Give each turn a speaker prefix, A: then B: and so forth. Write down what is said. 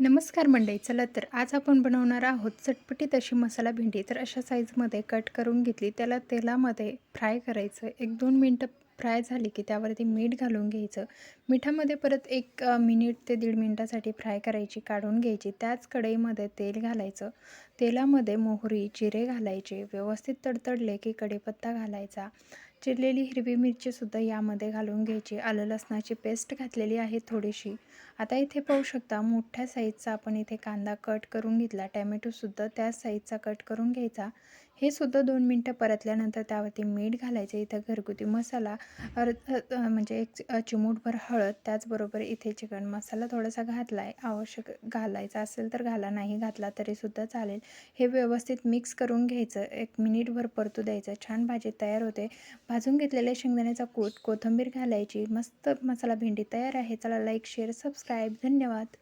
A: नमस्कार मंडळी. चला तर आज आपण बनवणार आहोत चटपटीत अशी मसाला भेंडी. तर अशा साईजमध्ये कट करून घेतली. त्याला तेलामध्ये फ्राय करायचं. 1-2 मिनटं फ्राय झाली की त्यावरती मीठ घालून घ्यायचं. मिठामध्ये परत एक मिनिट ते दीड मिनिटासाठी फ्राय करायची, काढून घ्यायची. त्याच कढईमध्ये तेल घालायचं. तेलामध्ये मोहरी, जिरे घालायचे. व्यवस्थित तडतडले की कढीपत्ता घालायचा. चिरलेली हिरवी मिरचीसुद्धा यामध्ये घालून घ्यायची. आलं लसणाची पेस्ट घातलेली आहे थोडीशी. आता इथे पाहू शकता मोठ्या साईजचा आपण इथे कांदा कट करून घेतला. टॅमॅटोसुद्धा त्याच साईजचा कट करून घ्यायचा. हे सुद्धा 2 मिनटं परतल्यानंतर त्यावरती मीठ घालायचं. इथं घरगुती मसाला म्हणजे एक चिमूटभर हळद, त्याचबरोबर इथे चिकन मसाला थोडासा घातला आहे. आवश्यक घालायचा असेल तर घाला, नाही घातला तरीसुद्धा चालेल. हे व्यवस्थित मिक्स करून घ्यायचं. 1 मिनिटभर परतू द्यायचं. छान भाजी तयार होते. भाजून घेतलेल्या शेंगदाण्याचा कूट, कोथिंबीर घालायची. मस्त मसाला भेंडी तयार आहे. चला लाईक, शेअर, सबस्क्राईब. धन्यवाद.